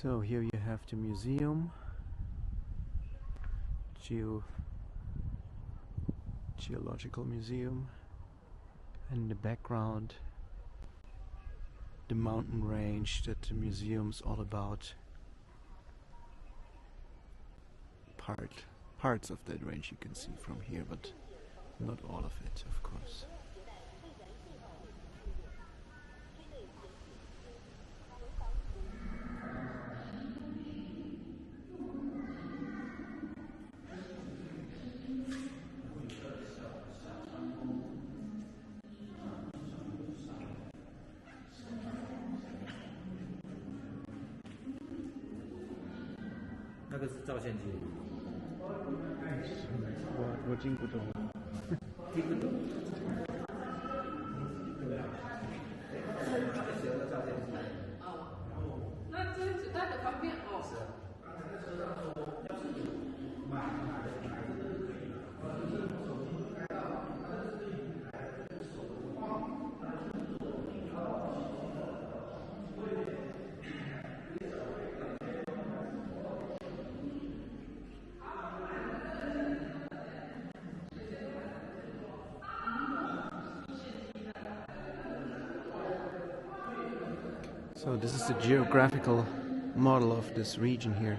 So here you have the museum, geological museum, and in the background the mountain range that the museum's all about. Parts of that range you can see from here, but not all of it, of course.我听不懂。听不懂。那这样子带的方便哦。So this is the geographical model of this region here,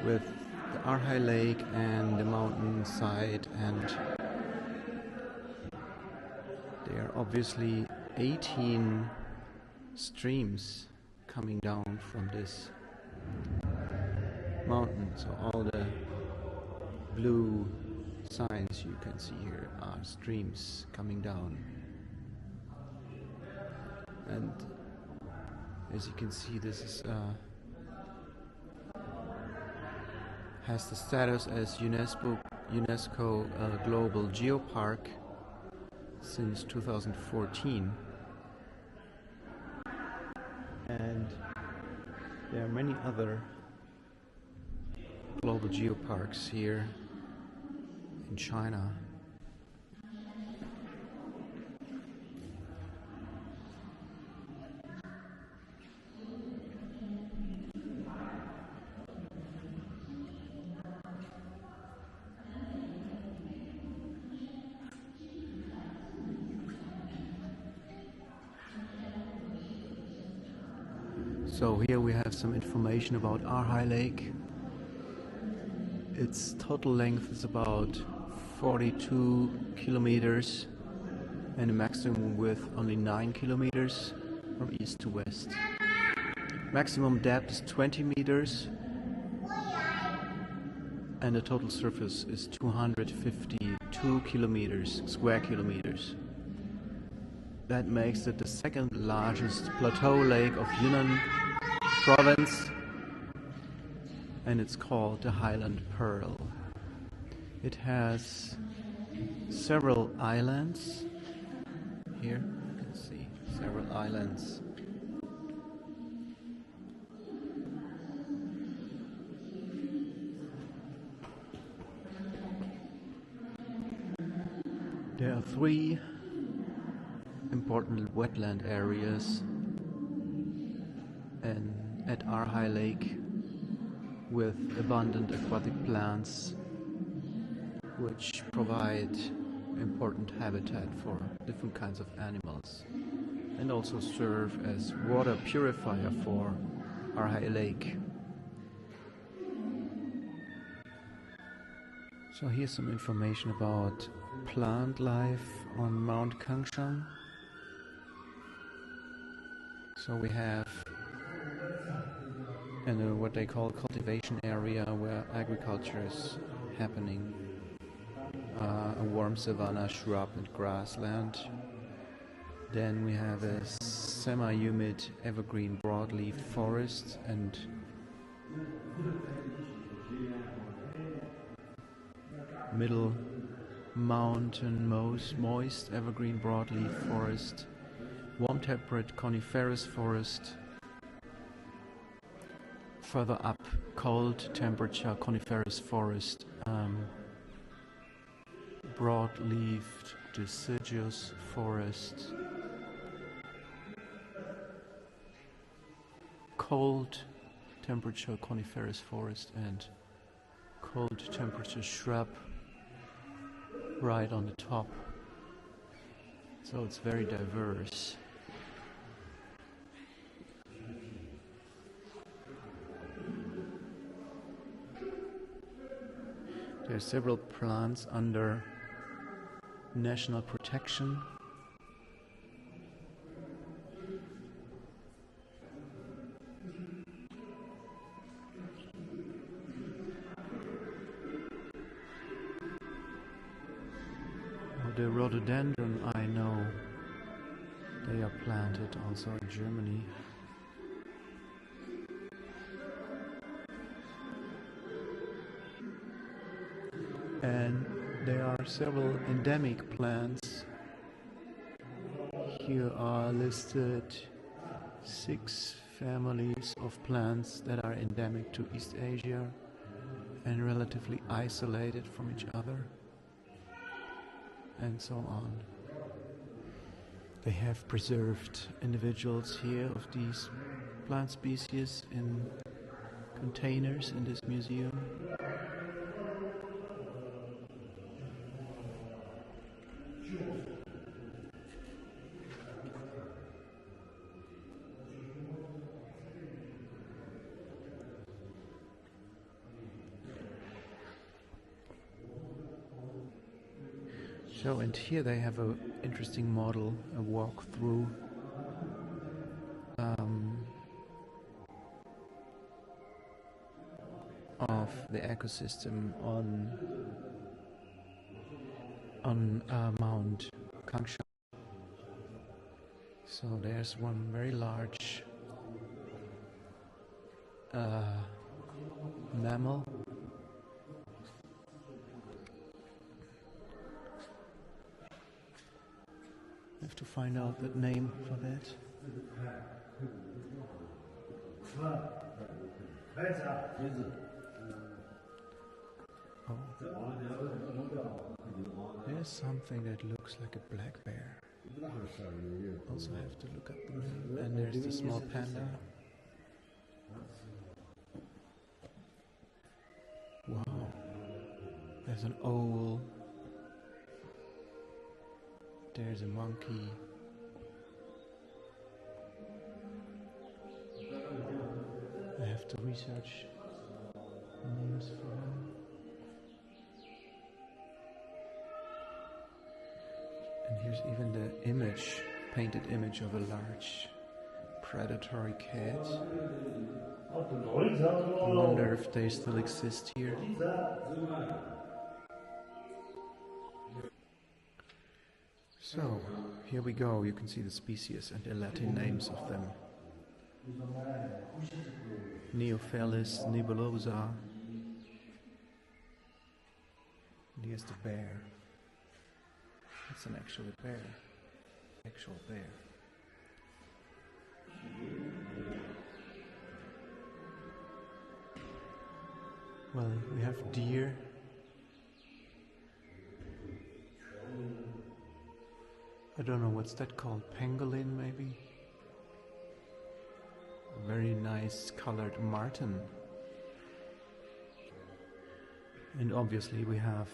with the Arhai Lake and the mountainside, and there are obviously 18 streams coming down from this mountain. So all the blue signs you can see here are streams coming down. And as you can see, this is has the status as UNESCO Global Geopark since 2014, and there are many other global geoparks here in China. So here we have some information about Arhai Lake. Its total length is about 42 kilometers and a maximum width only 9 kilometers from east to west. Maximum depth is 20 meters and the total surface is 252 square kilometers. That makes it the second largest plateau lake of Yunnan province, and it's called the Highland Pearl. It has several islands. Here you can see several islands. There are 3 important wetland areas at Arhai Lake with abundant aquatic plants which provide important habitat for different kinds of animals and also serve as water purifier for Arhai Lake. So here's some information about plant life on Mount Kangshan. So we have what they call cultivation area where agriculture is happening, a warm savanna, shrub and grassland. Then we have a semi-humid evergreen broadleaf forest and middle mountain moist evergreen broadleaf forest, warm temperate coniferous forest, further up cold temperature coniferous forest, broad-leaved deciduous forest, cold temperature coniferous forest and cold temperature shrub right on the top. So it's very diverse. There are several plants under national protection. The rhododendron, I know, they are planted also in Germany. And there are several endemic plants. Here are listed 6 families of plants that are endemic to East Asia and relatively isolated from each other, and so on. They have preserved individuals here of these plant species in containers in this museum. So, and here they have an interesting model, a walkthrough of the ecosystem on Mount Kangsha. So there's one very large mammal. I have to find out the name for that. Oh. There's something that looks like a black bear. Also have to look up the name. And there's the small panda. Wow. There's an owl. There's a monkey. I have to research names for them. And here's even the image, painted image of a large predatory cat. I wonder if they still exist here. So, here we go. You can see the species and the Latin names of them. Neophalis nebulosa. And here's the bear. It's an actual bear. Actual bear. Well, we have deer. I don't know what's that called. Pangolin, maybe? A very nice colored marten. And obviously we have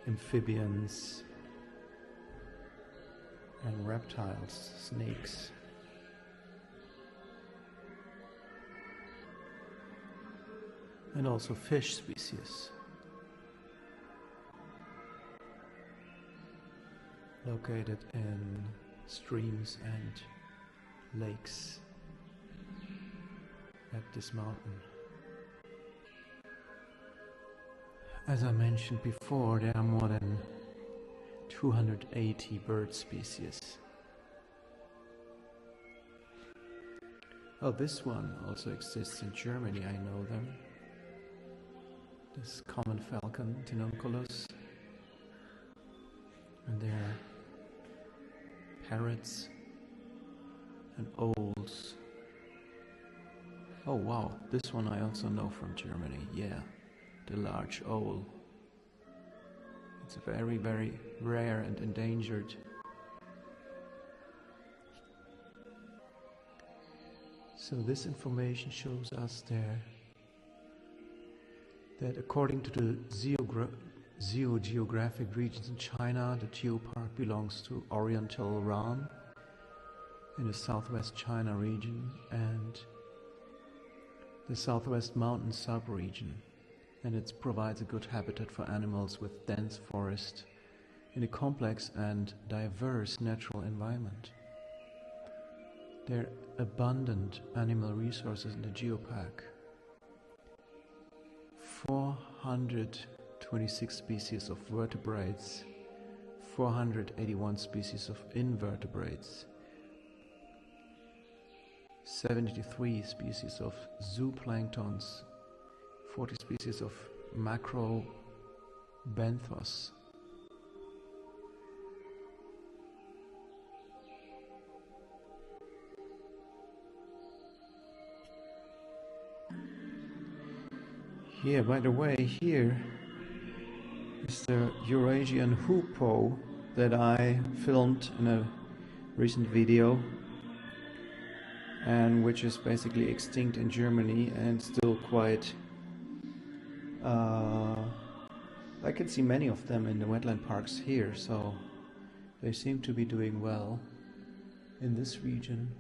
amphibians and reptiles, snakes. And also fish species. Located in streams and lakes at this mountain. As I mentioned before, there are more than 280 bird species. Oh, this one also exists in Germany, I know them. This common falcon, Tinonculus. And there are parrots and owls. Oh wow, this one I also know from Germany, yeah, the large owl. It's very, very rare and endangered. So this information shows us there that according to the geographic regions in China, the geopark belongs to Oriental Ram in the southwest China region and the southwest mountain sub-region, and it provides a good habitat for animals with dense forest in a complex and diverse natural environment. There are abundant animal resources in the geopark. 426 species of vertebrates, 481 species of invertebrates, 73 species of zooplanktons, 40 species of macrobenthos, here, by the way, here is the Eurasian hoopoe that I filmed in a recent video, and which is basically extinct in Germany and still quite I can see many of them in the wetland parks here, so they seem to be doing well in this region.